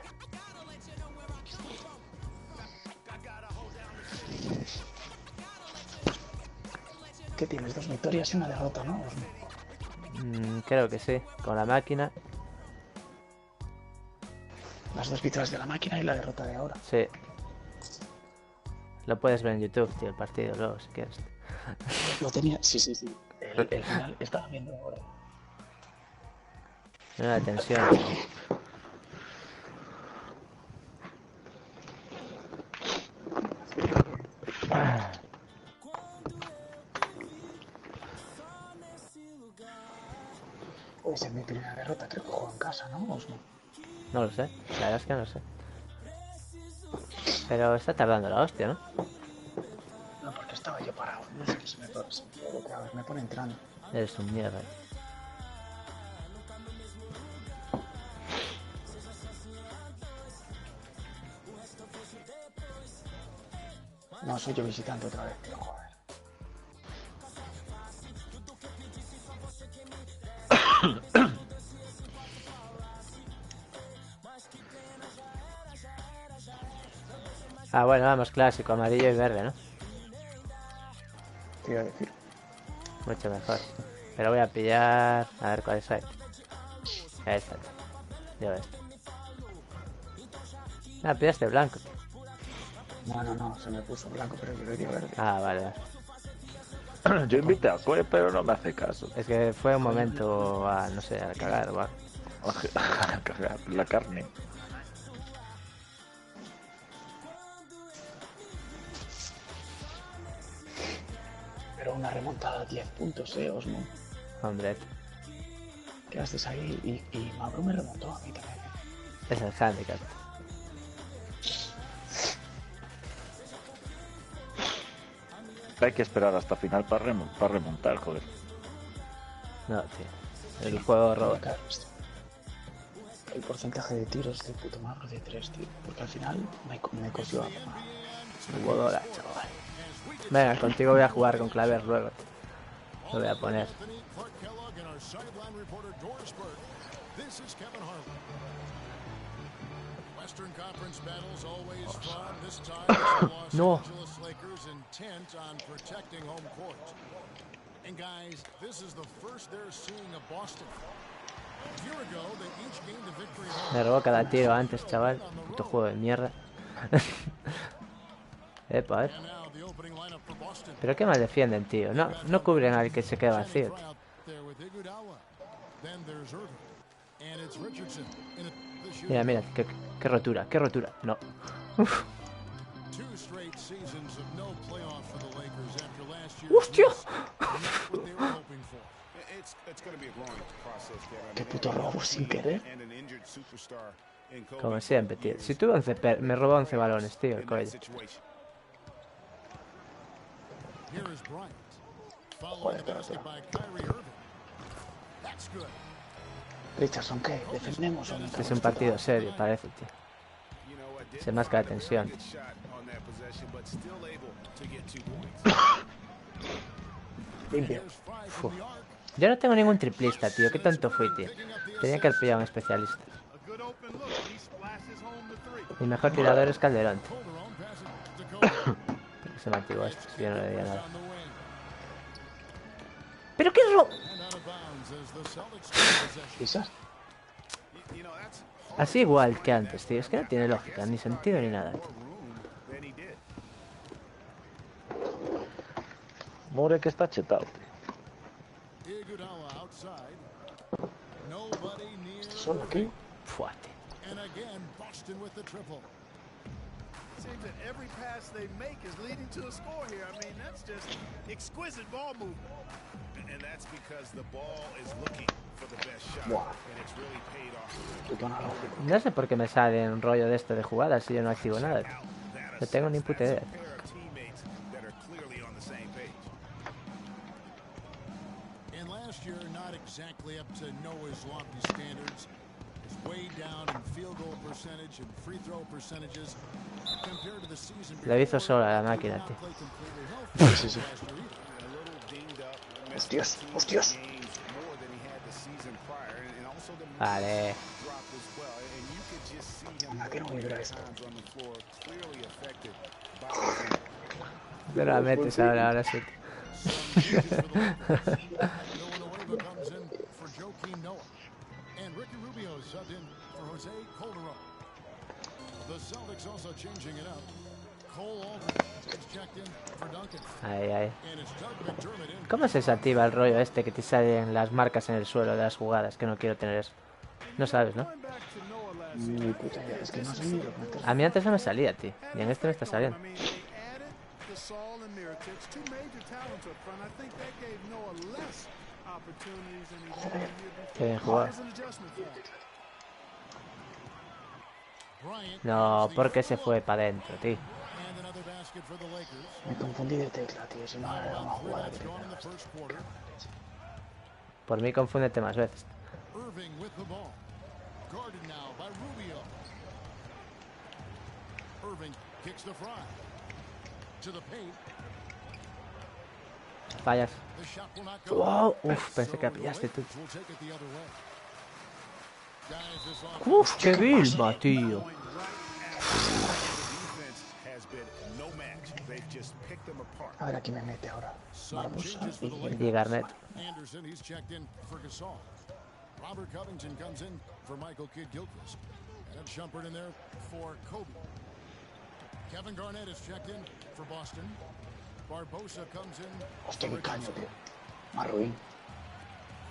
Speaker 2: ¿Qué tienes? 2 victorias y una derrota, ¿no, Osmo?
Speaker 1: Creo que sí. Con la máquina.
Speaker 2: Las 2 victorias de la máquina y la derrota de ahora.
Speaker 1: Sí. Lo puedes ver en YouTube, tío, el partido luego, si quieres.
Speaker 2: Lo tenía, sí. El final estaba viendo ahora.
Speaker 1: Una tensión.
Speaker 2: Puede ser mi primera derrota, creo que juego en casa, ¿no, Osmo?
Speaker 1: No lo sé. La verdad es que no lo sé. Pero está tardando la hostia, ¿no?
Speaker 2: No, porque estaba yo parado. No sé qué se me pone. A ver, me pone entrando.
Speaker 1: Eres un mierda.
Speaker 2: No, soy yo visitante otra vez, tío, joder.
Speaker 1: Ah, bueno, vamos, clásico, amarillo y verde, ¿no?
Speaker 2: Te iba a decir.
Speaker 1: Mucho mejor. Pero voy a pillar... A ver cuál es ahí. Esta. Yo esta. Ah, pillaste blanco, tío.
Speaker 2: No, se me puso blanco, pero yo le di verde.
Speaker 1: Ah, vale.
Speaker 3: Yo invité a Cue, pero no me hace caso.
Speaker 1: Es que fue un momento a, no sé, a cagar o algo.
Speaker 3: A cagar la carne.
Speaker 2: Pero una remontada a 10 puntos, Osmo.
Speaker 1: Hombre,
Speaker 2: Quedaste ahí y Mauro me remontó a mí también.
Speaker 1: es el handicap.
Speaker 3: Hay que esperar hasta final para remontar, joder.
Speaker 1: No, tío. El juego roba.
Speaker 2: Claro, el porcentaje de tiros de puto Mauro de 3, tío. Porque al final me cogió a...
Speaker 1: Jugadora, chaval. Venga, contigo voy a jugar con Claver luego. Lo voy a poner. No. Me robó cada tiro antes, chaval. Puto juego de mierda. Epa, a ver. Pero qué mal defienden, tío. No cubren al que se queda vacío, tío. Mira, qué rotura, qué rotura. No. Uf. ¡Hostia!
Speaker 2: Qué puto robo sin querer.
Speaker 1: Como siempre, tío. Si tuve 11 me robó 11 balones, tío, el coño.
Speaker 2: Joder, pero tío. Richardson, ¿qué? ¿Defendemos o no?
Speaker 1: Es un partido serio, parece, tío. Se masca la tensión.
Speaker 2: Limpio.
Speaker 1: Yo no tengo ningún triplista, tío. ¿Qué tanto fui, tío? Tenía que haber pillado a un especialista. Mi mejor tirador es Calderón, tío. Se me activó esto, si yo no le di nada. ¿Pero qué ro...?
Speaker 2: ¿Quizás?
Speaker 1: Así igual que antes, tío. Es que no tiene lógica, ni sentido ni nada, tío.
Speaker 3: More que está chetado, tío.
Speaker 2: ¿Solo aquí?
Speaker 1: Fuerte.
Speaker 7: Seems that every pass they make is leading to a score here. I mean, that's just exquisite ball movement.
Speaker 6: And that's because the ball is looking for the best shot.
Speaker 2: Wow.
Speaker 6: And it's really paid off.
Speaker 1: No sé por qué me sale un rollo de esto de jugadas si yo no activo nada, tío. No tengo ni puta idea.
Speaker 5: And last year, not exactly up to Noah's lofty standards. Way down in field goal percentage and free throw percentages compared to the season.
Speaker 1: Lo hizo sola la máquina, tío.
Speaker 2: Sí, sí. Hostias, hostias.
Speaker 1: Vale.
Speaker 2: Anda, que no voy a ver esto.
Speaker 1: Pero la metes ahora sí.
Speaker 5: And Ricky Rubio subbed in for Jose Calderon. The Celtics also changing it up. Cole Aldridge is checked in for Duncan.
Speaker 1: Ay.
Speaker 5: And it's Doug McDermott in.
Speaker 1: ¿Cómo se desactiva el rollo este que te salen las marcas en el suelo de las jugadas? Que no quiero tener eso. No sabes, ¿no?
Speaker 2: Ni puta idea, es que no sé ni lo que meter.
Speaker 1: A mí antes no me salía, tío. Y en este me está saliendo. Qué bien jugado. No, porque se fue para adentro, tío.
Speaker 2: Me confundí de tecla, tío. Si no, era una jugada que
Speaker 1: Por mí confúndete más veces. Fallas. Wow, uf, pensé que la pillaste tú. Uf, qué vilma, tío.
Speaker 2: A ver, aquí me mete ahora. Barbosa
Speaker 1: Y Garnett.
Speaker 5: Anderson, he's checked in for Gasol. Robert Covington comes in for Michael Kidd-Gilchrist. And Shumpert in there for Kobe. Kevin Garnett is checked in for Boston. Barbosa comes in.
Speaker 2: Hostia, qué caño, tío. Marruín.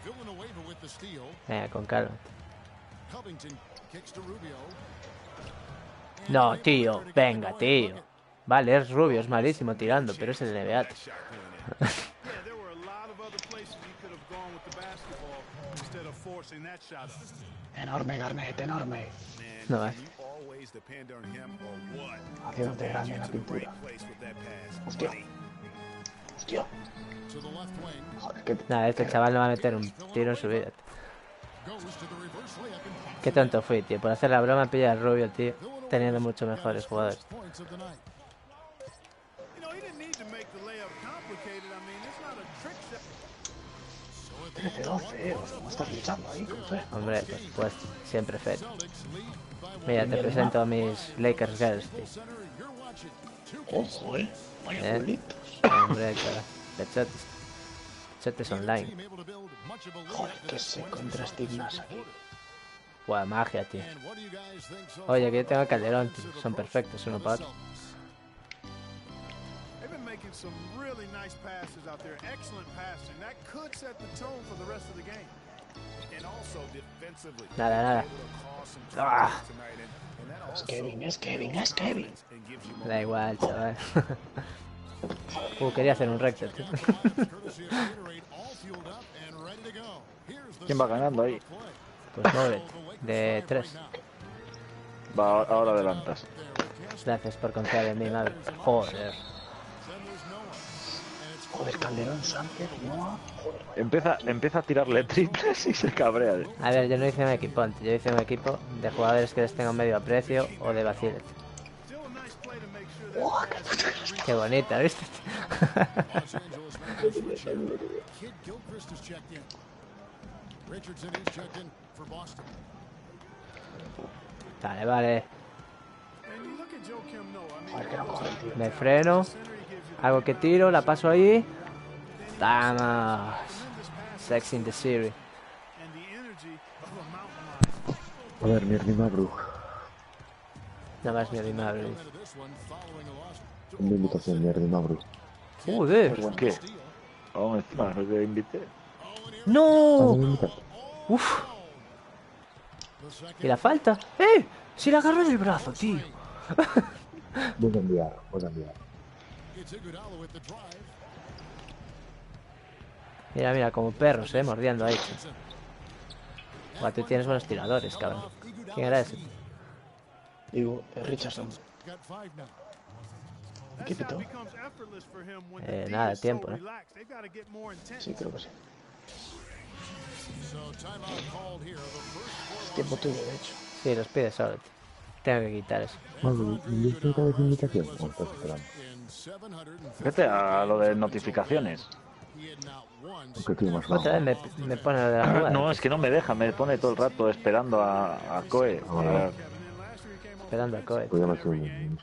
Speaker 5: Villanueva with the steal.
Speaker 1: Con calma.
Speaker 5: Covington kicks to Rubio.
Speaker 1: No, tío. Venga, tío. Vale, es Rubio, es malísimo tirando, pero es el NBA.
Speaker 2: Enorme, Garnett, enorme.
Speaker 1: No es.
Speaker 2: Haciéndote grande en la pintura. Hostia. Hostia. Joder, qué...
Speaker 1: Nada, este chaval no va a meter un tiro en su vida. Qué tonto fui, tío. Por hacer la broma pilla a Rubio, tío. Teniendo mucho mejores jugadores.
Speaker 2: 13-12, ¿cómo estás luchando ahí, Fe?
Speaker 1: Hombre, pues siempre fe. Mira, te presento a mis Lakers Girls, tío.
Speaker 2: Ojo, vaya bolitos.
Speaker 1: Hombre, cara. Pechotes. Pechotes online.
Speaker 2: Joder, que se contrastigmas aquí.
Speaker 1: Buah, magia, tío. Oye, que yo tengo a Calderón, tío. Son perfectos uno para otro.
Speaker 7: Some really nice passes out there, excellent passing. That could set the tone for the rest of the game. And also defensively.
Speaker 1: Nada, nada. Ah.
Speaker 2: Es Kevin, es Kevin, es Kevin.
Speaker 1: Da igual, chaval. Quería hacer un recto, tío.
Speaker 3: ¿Quién va ganando ahí?
Speaker 1: Pues móvil. De 3.
Speaker 3: Va, ahora adelantas.
Speaker 1: Gracias por confiar en mí, madre. Joder.
Speaker 2: Joder, Calderón, Sánchez, no.
Speaker 3: Empieza a tirarle triples y se cabrea.
Speaker 1: A ver, yo no hice un equipo, yo hice un equipo de jugadores que les tengan medio aprecio o de vaciles. Qué bonita, ¿viste? Vale, vale. Me freno. Hago que tiro, la paso ahí. Vamos. Sex in the series.
Speaker 4: A ver, Mierdi Mabru.
Speaker 1: Nada más Mierdi Mabru.
Speaker 4: Una invitación, Mierdi Mabru.
Speaker 1: Joder.
Speaker 3: ¿Qué? Aún encima no te invité.
Speaker 1: ¡No! Uf. ¿Y la falta? ¡Eh! Si la agarró del brazo, tío.
Speaker 4: Voy a enviar,
Speaker 1: Mira, mira, como perros, mordiendo ahí. Buah, tú tienes buenos tiradores, cabrón. ¿Quién era ese?
Speaker 2: Digo, Richardson. ¿Qué pitó?
Speaker 1: Nada, tiempo, ¿no?
Speaker 2: Sí, creo que sí. Tiempo tuyo, de hecho.
Speaker 1: Sí, los pides solo, tío. Tengo que quitar eso.
Speaker 4: ¿Listo otra vez invitación? ¿O estás esperando?
Speaker 3: Vete a lo de notificaciones.
Speaker 4: Aunque tú más
Speaker 1: Otra vez me pone lo de la jugada.
Speaker 3: No, es que no me deja, me pone todo el rato esperando a Koe.
Speaker 1: Esperando a Koe.
Speaker 4: Pues ya me estoy viendo.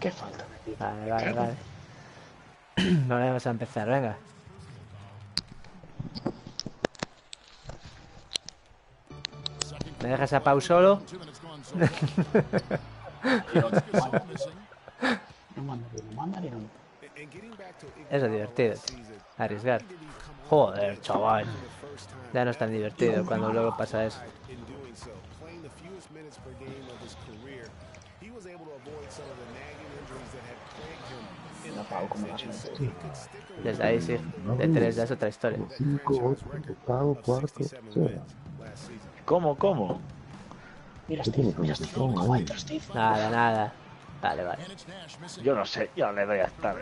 Speaker 2: ¿Qué falta?
Speaker 1: Vale, vale, vale. Vamos a empezar, venga. ¿Me dejas a Pau solo?
Speaker 2: No manda ni no.
Speaker 1: Eso es divertido, tío. Arriesgar. Joder, chaval. Ya no es tan divertido cuando luego pasa eso.
Speaker 2: No pago como las metes.
Speaker 1: Desde ahí sí. De 3 ya es otra historia.
Speaker 4: 5, 8, octavo, cuarto.
Speaker 3: ¿Cómo?
Speaker 2: Mira, Steve, Steve.
Speaker 1: Nada, nada. Vale, vale.
Speaker 3: Yo no sé, yo le doy a estar.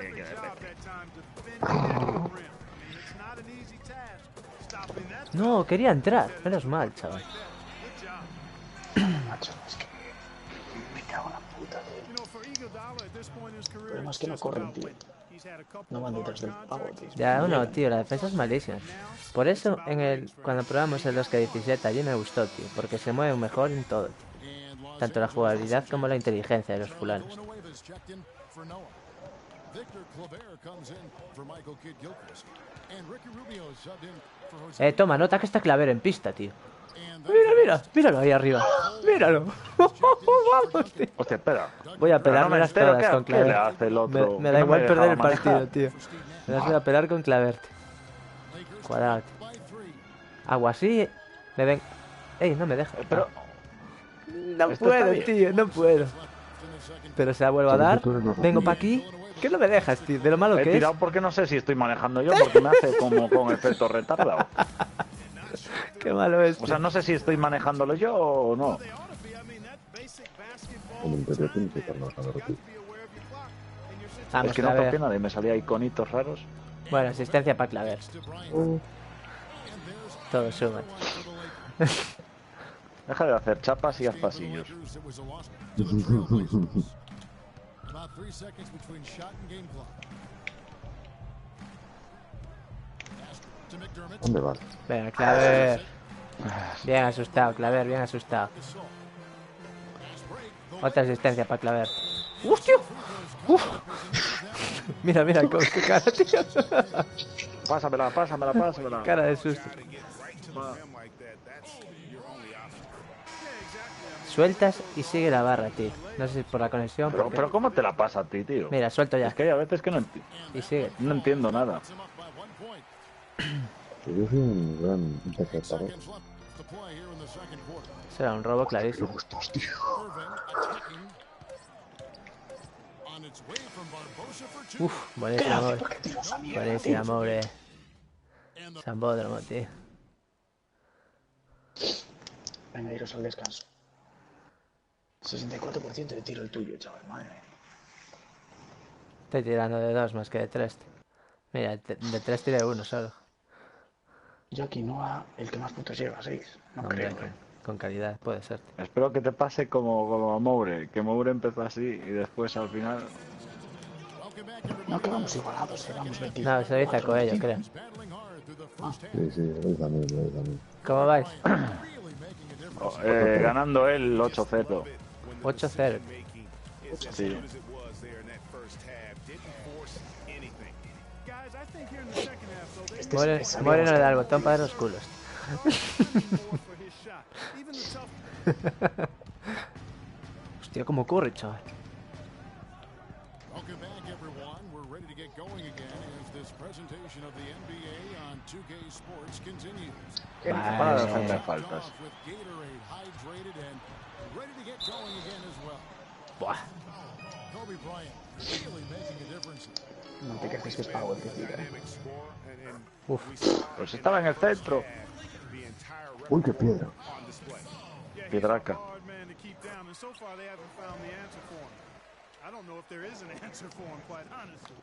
Speaker 1: No, quería entrar. Menos mal, chaval.
Speaker 2: Macho, es que me cago en la puta, tío. El problema es que no corren, tío. No van detrás del pavo, tío.
Speaker 1: Ya, no, tío, la defensa es malísima. Por eso, cuando probamos el 2K17, allí me gustó, tío, porque se mueve mejor en todo, tío. Tanto la jugabilidad como la inteligencia de los fulanos. Toma, nota que está Claver en pista, tío. Mira, míralo ahí arriba. Míralo. Vamos, tío.
Speaker 3: Hostia, espera.
Speaker 1: Voy a pelarme todas con
Speaker 3: ¿Qué le
Speaker 1: Claver.
Speaker 3: hace el otro?
Speaker 1: Me da igual
Speaker 3: me
Speaker 1: perder el
Speaker 3: dejaba
Speaker 1: partido,
Speaker 3: manejar?
Speaker 1: tío. Me las voy a pelar con Claver. Cuadrado, tío. Hago así. Me ven. Ey, no me deja.
Speaker 3: Pero
Speaker 1: No
Speaker 3: esto
Speaker 1: puedo,
Speaker 3: está bien.
Speaker 1: tío, no puedo. Pero se la vuelvo a dar. Vengo para aquí. ¿Qué no me dejas, tío? De lo malo
Speaker 3: he
Speaker 1: que es.
Speaker 3: tirado porque no sé si estoy manejando yo, porque me hace como con efecto retardado.
Speaker 1: Qué malo es.
Speaker 3: O sea, no sé si estoy manejándolo yo o no.
Speaker 4: Como en teoría tienes que estar manejando tú.
Speaker 1: Vamos,
Speaker 3: Es que no
Speaker 1: Claver.
Speaker 3: toqué nada y me salía iconitos raros.
Speaker 1: Bueno, asistencia para Claver. Todo suma.
Speaker 3: Deja de hacer chapas y haz pasillos.
Speaker 4: ¿Dónde vas?
Speaker 1: Venga, Claver. Bien asustado, Claver, bien asustado. Otra asistencia para Claver. ¡Hostia! ¡Uf! Mira, mira, con qué cara, tío.
Speaker 3: Pásamela.
Speaker 1: Cara de susto. Sueltas y sigue la barra, tío. No sé si por la conexión.
Speaker 3: Pero ¿cómo te la pasa a ti, tío?
Speaker 1: Mira, suelto ya.
Speaker 3: Es que hay a veces que
Speaker 1: Y sigue.
Speaker 3: no entiendo nada.
Speaker 4: Yo soy un gran interpretador.
Speaker 1: Será un robo clarísimo.
Speaker 4: Gustos, tío.
Speaker 1: Uf, buenísimo, amor. Buenísimo, amor. Sambódromo, tío.
Speaker 2: Venga, iros al descanso. 64% de tiro el tuyo, chaval, madre mía.
Speaker 1: Estoy tirando de 2 más que de 3. Mira, de 3 tiré 1 solo.
Speaker 2: Yo aquí no a el que más puntos lleva, 6. No
Speaker 1: Hombre,
Speaker 2: creo,
Speaker 1: con calidad, puede ser.
Speaker 3: Espero que te pase como a Moure, que Moure empezó así y después al final...
Speaker 2: No, que vamos igualados, vamos 20.
Speaker 1: No, se lo hice a Coello, creo.
Speaker 4: Sí, lo también.
Speaker 1: ¿Cómo vais?
Speaker 3: ganando él 8-0.
Speaker 1: 8-0.
Speaker 3: Sí.
Speaker 1: Muere no le da el botón para ver los culos. Hostia, cómo corre, chaval.
Speaker 5: Welcome back, everyone. We're ready to get going again as this presentation of the NBA on 2K Sports continues.
Speaker 3: Para de hacerme faltas.
Speaker 5: With Gatorade hydrated and ready to get going again as well.
Speaker 1: Buah.
Speaker 5: Kobe Bryant really making a difference.
Speaker 2: No te quejes que es pago el que tira.
Speaker 1: Uf.
Speaker 3: Pues estaba en el centro.
Speaker 4: Uy, qué piedra.
Speaker 3: Piedraca.
Speaker 7: I don't know if there is an answer for him, quite honestly.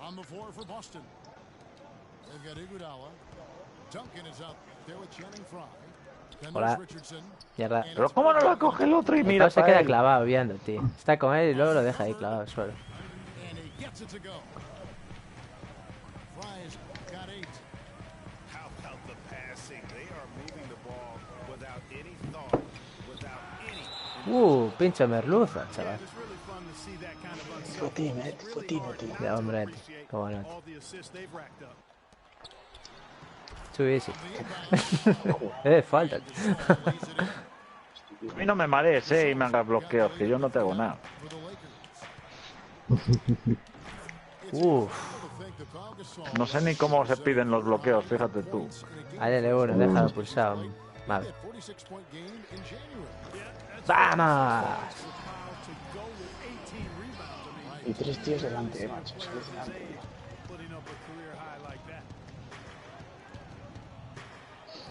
Speaker 5: On the floor for Boston. They've got Iguodala. Duncan is up there with Channing Frye. Then
Speaker 1: Hola.
Speaker 5: there's Richardson.
Speaker 1: Mierda.
Speaker 3: Pero ¿cómo no la coge el otro y
Speaker 1: El
Speaker 3: mira
Speaker 1: pavo se
Speaker 3: para
Speaker 1: queda
Speaker 3: él?
Speaker 1: clavado viendo, tío. Está con él y luego lo deja ahí clavado al suelo.
Speaker 5: And he gets it to go. Frye's got 8.
Speaker 6: How about the passing? They are moving the ball without any thought, without any.
Speaker 1: Pincho merluza, chaval.
Speaker 7: It's really fun to see that kind of
Speaker 2: Fue timo, tío.
Speaker 1: De hombre, cómo no.
Speaker 7: all the assists they've racked up.
Speaker 1: Too easy. Falta.
Speaker 3: A mí no me marees, y me hagas bloqueos, que yo no te hago nada.
Speaker 1: Uf.
Speaker 3: No sé ni cómo se piden los bloqueos, fíjate tú.
Speaker 1: L1, déjalo pulsado. Vale.
Speaker 5: 46-point game in January.
Speaker 1: ¡Vamos!
Speaker 2: Y 3 tíos delante, macho. Es alucinante, tío.
Speaker 7: Putting up a career high like that.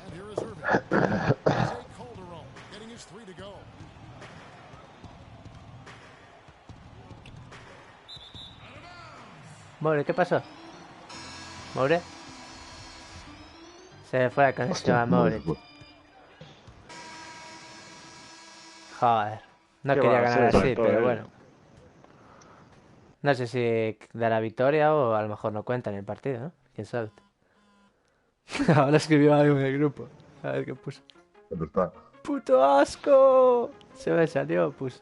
Speaker 5: And here is Irving. Jose Calderon getting his 3 to go.
Speaker 1: More, ¿qué pasó? ¿More? Se fue la conexión a More. Joder. No
Speaker 3: Qué
Speaker 1: quería
Speaker 3: va,
Speaker 1: ganar
Speaker 3: sí,
Speaker 1: así,
Speaker 3: todo
Speaker 1: pero
Speaker 3: él.
Speaker 1: bueno. No sé si dará victoria o a lo mejor no cuenta en el partido, ¿no? ¿Quién sabe? Ahora escribió algo en el grupo. A ver qué puso.
Speaker 4: ¿Dónde está?
Speaker 1: ¡Puto asco! Se me salió, pues.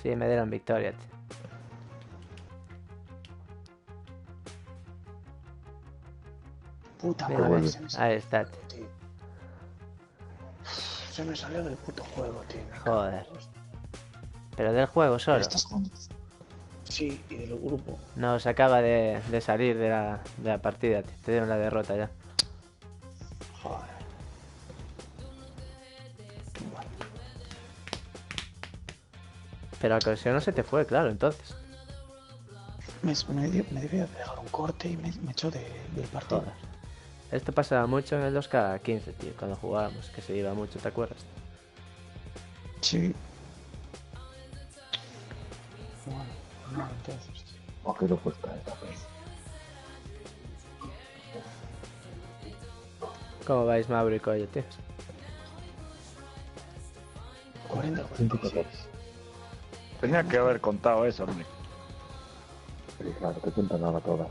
Speaker 1: Sí, me dieron victoria, tío.
Speaker 2: Puta
Speaker 1: Mira,
Speaker 2: madre,
Speaker 1: ves.
Speaker 2: se me salió.
Speaker 1: Ahí está, tío.
Speaker 2: Tío. Se me salió del puto juego, tío. Me
Speaker 1: Joder.
Speaker 2: cago en Dios.
Speaker 1: Pero del juego solo.
Speaker 2: Estás jugando. Sí, y del grupo.
Speaker 1: No, se acaba de salir de la partida, tío. Te dieron la derrota ya.
Speaker 2: Joder. Bueno,
Speaker 1: Pero la conexión no se te fue, claro, entonces.
Speaker 2: me debía dejar un corte y me echó del partido.
Speaker 1: Joder. Esto pasaba mucho en el 2K15, tío, cuando jugábamos, que se iba mucho, ¿te acuerdas?
Speaker 2: Sí. Bueno, no, entonces.
Speaker 4: ¿O qué no cuesta esta vez?
Speaker 1: ¿Cómo vais, Mauro y Coyo, tío?
Speaker 2: 40,
Speaker 4: 114.
Speaker 2: 46.
Speaker 3: Tenía que haber contado eso, hombre.
Speaker 4: Sí, claro, te cuentan ahora todas.